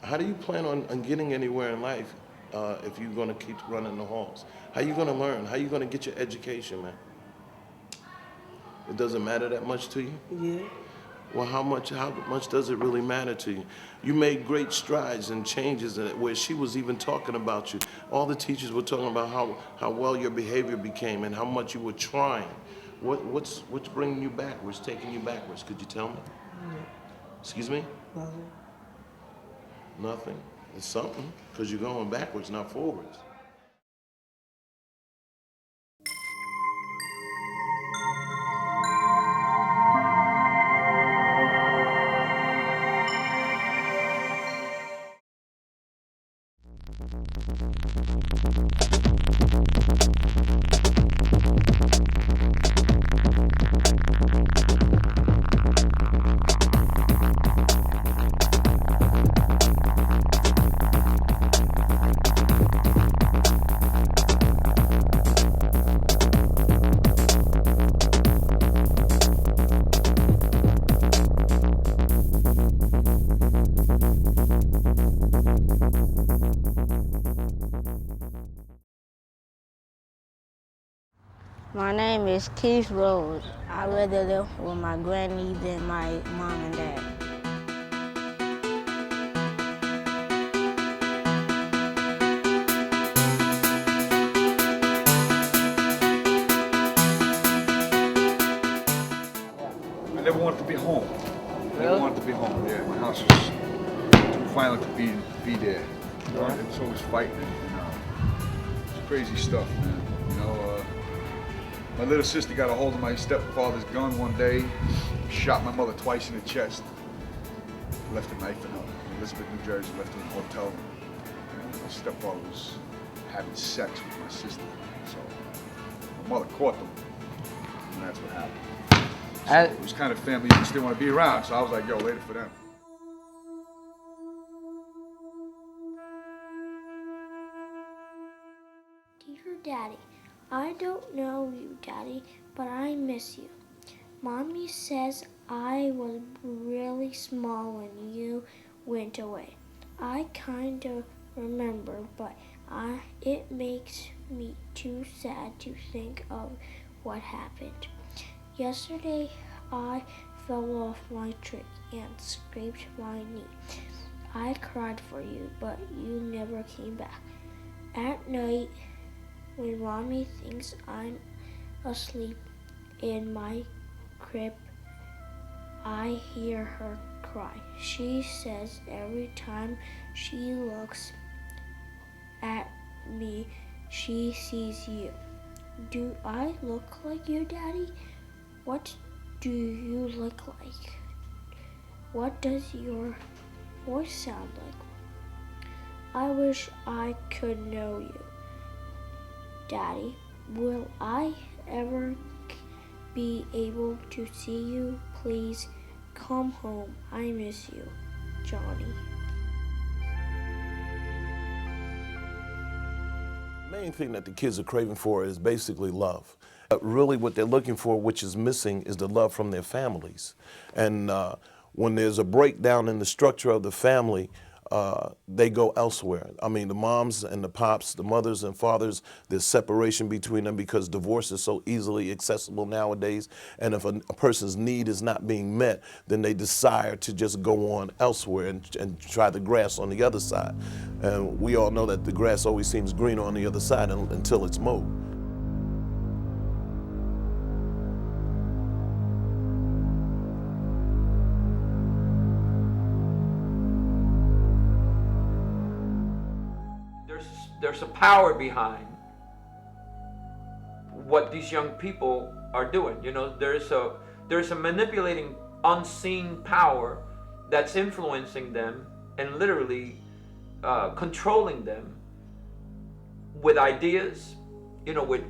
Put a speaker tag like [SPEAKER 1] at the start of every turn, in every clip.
[SPEAKER 1] How do you plan on getting anywhere in life if you're going to keep running the halls? How you going to learn? How you going to get your education, man? It doesn't matter that much to you?
[SPEAKER 2] Yeah.
[SPEAKER 1] Well, how much does it really matter to you? You made great strides and changes in it where she was even talking about you. All the teachers were talking about how well your behavior became and how much you were trying. What's bringing you backwards, taking you backwards? Could you tell me?
[SPEAKER 2] No.
[SPEAKER 1] Excuse me?
[SPEAKER 2] Nothing.
[SPEAKER 1] Nothing. It's something because you're going backwards, not forwards.
[SPEAKER 3] My name is Keith Rose. I rather live with my granny than my mom and dad.
[SPEAKER 4] I never wanted to be home. Never wanted to be home. Yeah, my house was too violent to be there. You know, it was always fighting. It's crazy stuff, man. You know, my little sister got a hold of my stepfather's gun one day, shot my mother twice in the chest, left a knife in her. In Elizabeth, New Jersey, left her in a hotel. And my stepfather was having sex with my sister, so my mother caught them, and that's what happened. So it was kind of family you just didn't want to be around, so I was like, yo, later for them.
[SPEAKER 5] Dear Daddy, I don't know you, Daddy, but I miss you. Mommy says I was really small when you went away. I kind of remember, but it makes me too sad to think of what happened. Yesterday, I fell off my tree and scraped my knee. I cried for you, but you never came back. At night, when Mommy thinks I'm asleep in my crib, I hear her cry. She says every time she looks at me, she sees you. Do I look like you, Daddy? What do you look like? What does your voice sound like? I wish I could know you. Daddy, will I ever be able to see you? Please come home. I miss you, Johnny.
[SPEAKER 1] The main thing that the kids are craving for is basically love. Really what they're looking for, which is missing, is the love from their families. And when there's a breakdown in the structure of the family, they go elsewhere. I mean, the moms and the pops, the mothers and fathers, there's separation between them because divorce is so easily accessible nowadays. And if a person's need is not being met, then they desire to just go on elsewhere and try the grass on the other side. And we all know that the grass always seems greener on the other side until it's mowed.
[SPEAKER 6] There's a power behind what these young people are doing. You know, there's a manipulating unseen power that's influencing them and literally controlling them with ideas, you know, with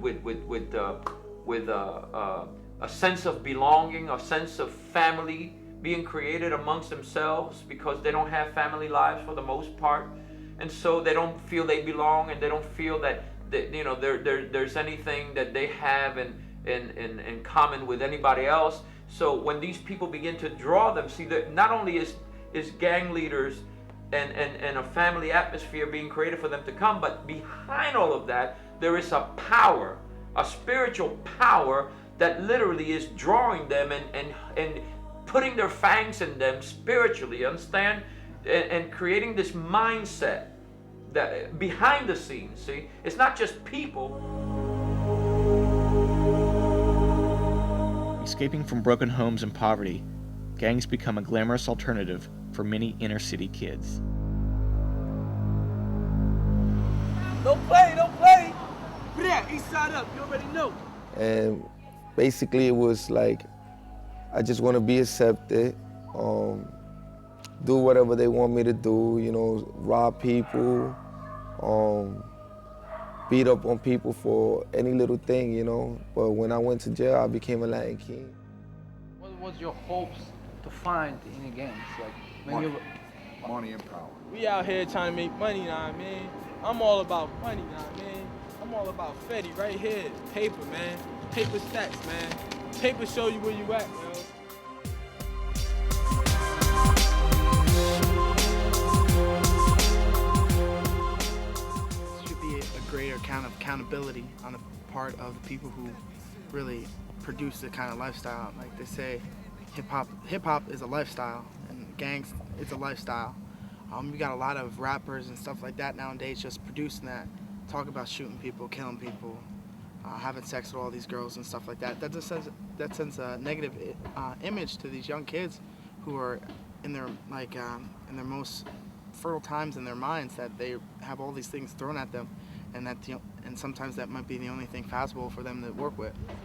[SPEAKER 6] a sense of belonging, a sense of family being created amongst themselves because they don't have family lives for the most part. And so they don't feel they belong, and they don't feel that you know there's anything that they have in common with anybody else. So when these people begin to draw them, see that not only is gang leaders and a family atmosphere being created for them to come. But behind all of that, there is a power, a spiritual power that literally is drawing them and putting their fangs in them spiritually, understand? And creating this mindset that behind the scenes, see? It's not just people.
[SPEAKER 2] Escaping from broken homes and poverty, gangs become a glamorous alternative for many inner city kids.
[SPEAKER 7] Don't play, don't play. Yeah, east side up, you already know.
[SPEAKER 8] And basically it was like, I just want to be accepted, do whatever they want me to do, you know, rob people, beat up on people for any little thing, you know. But when I went to jail, I became a Latin king.
[SPEAKER 7] What was your hopes to find in the gangs? Like, when
[SPEAKER 4] Money.
[SPEAKER 7] you
[SPEAKER 4] Money and power.
[SPEAKER 7] we out here trying to make money, know what I mean? I'm all about money, know what I mean? I'm all about Fetty right here. Paper, man. Paper stacks, man. Paper show you where you at, yo.
[SPEAKER 9] Should be a greater kind of accountability on the part of the people who really produce the kind of lifestyle. Like they say, hip hop is a lifestyle, and gangs it's a lifestyle. We got a lot of rappers and stuff like that nowadays just producing that, talk about shooting people, killing people, having sex with all these girls and stuff like that. That just sends a negative image to these young kids who are in their in their most fertile times in their minds, that they have all these things thrown at them, and sometimes that might be the only thing possible for them to work with.